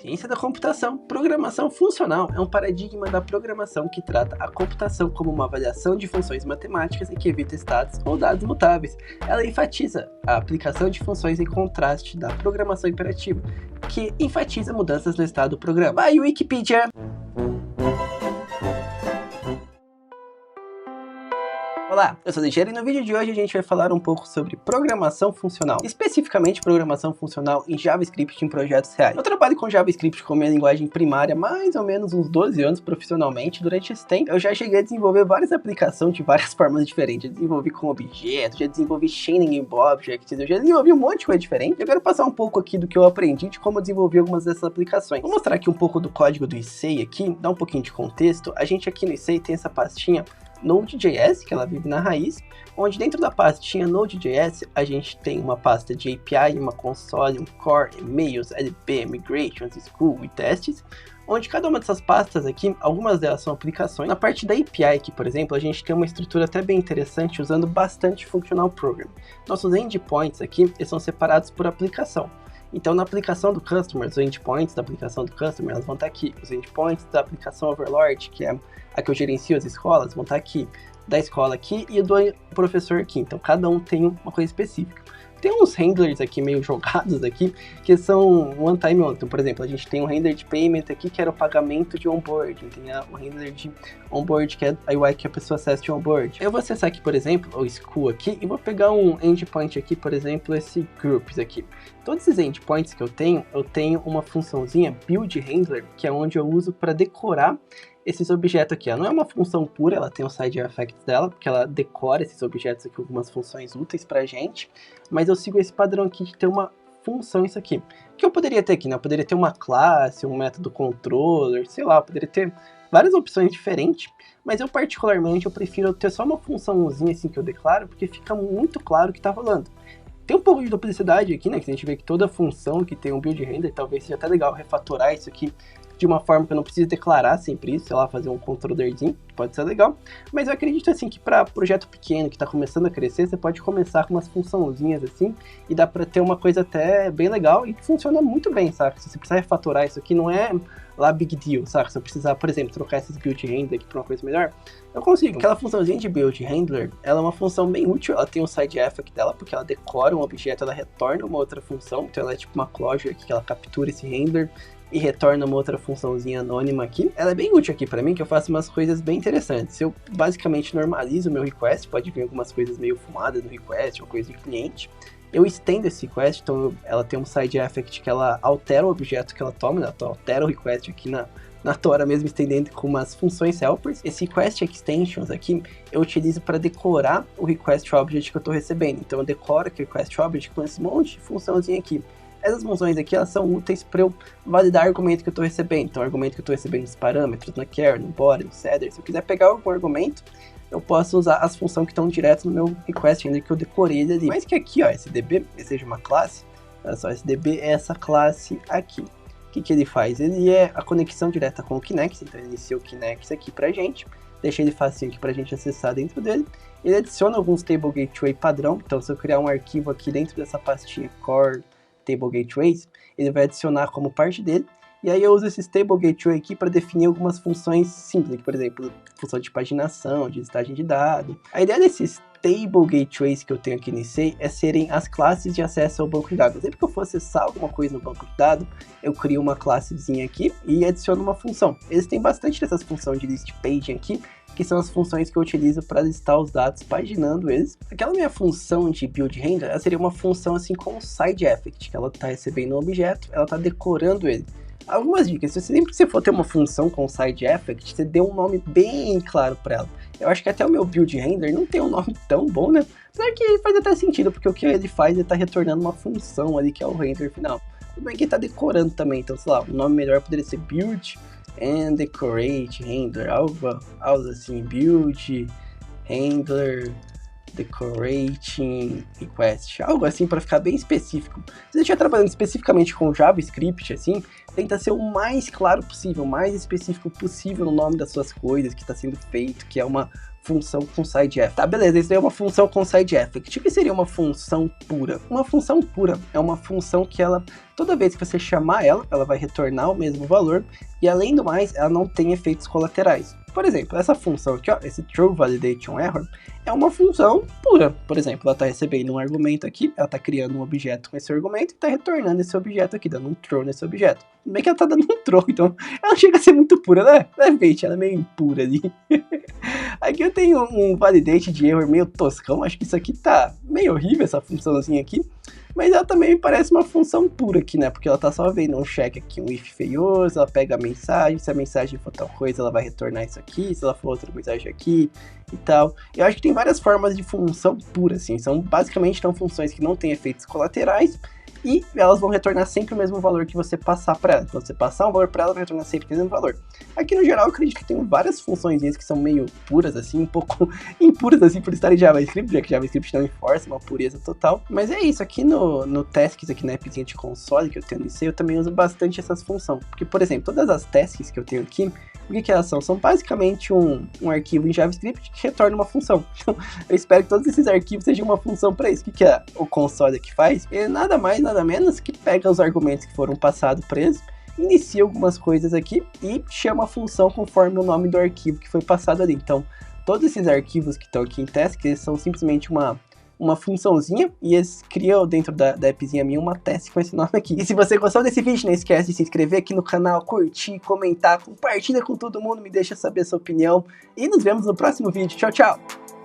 Ciência da computação. Programação funcional é um paradigma da programação que trata a computação como uma avaliação de funções matemáticas e que evita estados ou dados mutáveis. Ela enfatiza a aplicação de funções em contraste da programação imperativa, que enfatiza mudanças no estado do programa. Vai, Wikipedia! Olá, eu sou o Ligeiro e no vídeo de hoje a gente vai falar um pouco sobre programação funcional, especificamente programação funcional em JavaScript em projetos reais. Eu trabalho com JavaScript como minha linguagem primária há mais ou menos uns 12 anos profissionalmente. Durante esse tempo eu já cheguei a desenvolver várias aplicações de várias formas diferentes. Eu desenvolvi com objetos, já desenvolvi chaining em objects, eu já desenvolvi um monte de coisa diferente. Eu quero passar um pouco aqui do que eu aprendi de como eu desenvolvi algumas dessas aplicações. Vou mostrar aqui um pouco do código do ICEI aqui, dar um pouquinho de contexto. A gente aqui no ICEI tem essa pastinha Node.js, que ela vive na raiz, onde dentro da pastinha Node.js a gente tem uma pasta de API, uma console, um core, e-mails, LP, migrations, school e testes, onde cada uma dessas pastas aqui, algumas delas são aplicações. Na parte da API aqui, por exemplo, a gente tem uma estrutura até bem interessante usando bastante Functional Programming. Nossos endpoints aqui, eles são separados por aplicação. Então, na aplicação do Customer, os endpoints da aplicação do Customer, elas vão estar aqui. Os endpoints da aplicação Overlord, que é a que eu gerencio as escolas, vão estar aqui. Da escola aqui e do professor aqui. Então, cada um tem uma coisa específica. Tem uns handlers aqui meio jogados aqui, que são one time only. Então, por exemplo, a gente tem um handler de payment aqui, que era o pagamento de onboarding. Tem o handler de onboard, que é a UI que a pessoa acessa de onboard. Eu vou acessar aqui, por exemplo, o school aqui, e vou pegar um endpoint aqui, por exemplo, esse groups aqui. Todos esses endpoints que eu tenho uma funçãozinha build handler, que é onde eu uso para decorar esses objetos aqui. Ela não é uma função pura, ela tem os side effects dela, porque ela decora esses objetos aqui, algumas funções úteis pra gente, mas eu sigo esse padrão aqui de ter uma função isso aqui. O que eu poderia ter aqui, né? Eu poderia ter uma classe, um método controller, sei lá, eu poderia ter várias opções diferentes, mas eu particularmente eu prefiro ter só uma funçãozinha assim que eu declaro, porque fica muito claro o que tá rolando. Tem um pouco de duplicidade aqui, né, que a gente vê que toda função que tem um build render, talvez seja até legal refatorar isso aqui de uma forma que eu não precise declarar sempre isso, sei lá, fazer um controllerzinho, pode ser legal. Mas eu acredito assim que para projeto pequeno que está começando a crescer, você pode começar com umas funçãozinhas assim, e dá para ter uma coisa até bem legal e que funciona muito bem, sabe? Se você precisar refatorar isso aqui, não é lá big deal, sabe? Se eu precisar, por exemplo, trocar esses build handler aqui para uma coisa melhor, eu consigo. Aquela funçãozinha de build handler, ela é uma função bem útil, ela tem um side effect dela, porque ela decora um objeto, ela retorna uma outra função, então ela é tipo uma closure aqui, que ela captura esse handler e retorna uma outra funçãozinha anônima aqui. Ela é bem útil aqui pra mim, que eu faço umas coisas bem interessantes. Eu basicamente normalizo o meu request, pode vir algumas coisas meio fumadas no request, ou coisa de cliente. Eu estendo esse request, então ela tem um side effect que ela altera o objeto que ela toma, ela altera o request aqui na tora mesmo, estendendo com umas funções helpers. Esse request extensions aqui, eu utilizo para decorar o request object que eu estou recebendo. Então eu decoro aqui o request object com esse monte de funçãozinha aqui. Essas funções aqui, elas são úteis para eu validar o argumento que eu estou recebendo. Então, o argumento que eu estou recebendo nos parâmetros, na char, no body, no setter. Se eu quiser pegar algum argumento, eu posso usar as funções que estão direto no meu request render que eu decorei ele ali. Mas que aqui, ó, SDB, seja uma classe, olha só, SDB é essa classe aqui. O que ele faz? Ele é a conexão direta com o Kinect, então ele inicia o Kinect aqui pra gente, deixa ele facinho aqui pra gente acessar dentro dele. Ele adiciona alguns table gateway padrão, então se eu criar um arquivo aqui dentro dessa pastinha core Table Gateways, ele vai adicionar como parte dele, e aí eu uso esse Table Gateway aqui para definir algumas funções simples, por exemplo, função de paginação, de listagem de dados. A ideia desses Table Gateways que eu tenho aqui nesse ICEI é serem as classes de acesso ao banco de dados. Sempre que eu for acessar alguma coisa no banco de dados, eu crio uma classezinha aqui e adiciono uma função. Eles têm bastante dessas funções de list paging aqui, que são as funções que eu utilizo para listar os dados, paginando eles. Aquela minha função de build render, ela seria uma função assim com um side effect, que ela está recebendo um objeto, ela está decorando ele. Algumas dicas, sempre que você for ter uma função com side effect, você dê um nome bem claro para ela. Eu acho que até o meu build render não tem um nome tão bom, né? Apesar que faz até sentido, porque o que ele faz, ele está retornando uma função ali, que é o render final. Tudo bem que ele está decorando também, então sei lá, o nome melhor poderia ser build and decorate handler, algo assim, build handler decorating request, algo assim para ficar bem específico. Se você estiver trabalhando especificamente com JavaScript, assim, tenta ser o mais claro possível, o mais específico possível no nome das suas coisas que está sendo feito, que é uma função com side effect. Tá, beleza, isso aí é uma função com side effect. O que seria uma função pura? Uma função pura é uma função que ela, toda vez que você chamar ela vai retornar o mesmo valor e, além do mais, ela não tem efeitos colaterais. Por exemplo, essa função aqui, ó, esse true validation error, é uma função pura. Por exemplo, ela está recebendo um argumento aqui, ela está criando um objeto com esse argumento e está retornando esse objeto aqui, dando um true nesse objeto. Bem que ela está dando um true, então ela chega a ser muito pura, né? Levemente, ela é meio impura ali. Aqui eu tenho um validate de erro meio toscão, acho que isso aqui tá meio horrível, essa funçãozinha aqui. Mas ela também me parece uma função pura aqui, né? Porque ela tá só vendo um check aqui, um if feioso, ela pega a mensagem, se a mensagem for tal coisa, ela vai retornar isso aqui, se ela for outra mensagem aqui e tal. Eu acho que tem várias formas de função pura, assim. São basicamente funções que não têm efeitos colaterais e elas vão retornar sempre o mesmo valor que você passar para ela. Então, você passar um valor para ela, vai retornar sempre o mesmo valor. Aqui, no geral, eu acredito que tem várias funções que são meio puras, assim, um pouco impuras, assim, por estarem em JavaScript, já que JavaScript não enforça uma pureza total. Mas é isso, aqui no tasks, aqui na appzinha de console que eu tenho no IC, eu também uso bastante essas funções. Porque, por exemplo, todas as tasks que eu tenho aqui, o que elas são? São basicamente um arquivo em JavaScript que retorna uma função. Então, eu espero que todos esses arquivos sejam uma função para isso. O que o console aqui faz? É nada mais, nada menos que pega os argumentos que foram passados para eles, inicia algumas coisas aqui e chama a função conforme o nome do arquivo que foi passado ali. Então, todos esses arquivos que estão aqui em task, eles são simplesmente uma funçãozinha e eles criam dentro da appzinha minha uma task com esse nome aqui. E se você gostou desse vídeo, não esquece de se inscrever aqui no canal, curtir, comentar, compartilha com todo mundo, me deixa saber a sua opinião e nos vemos no próximo vídeo. Tchau, tchau!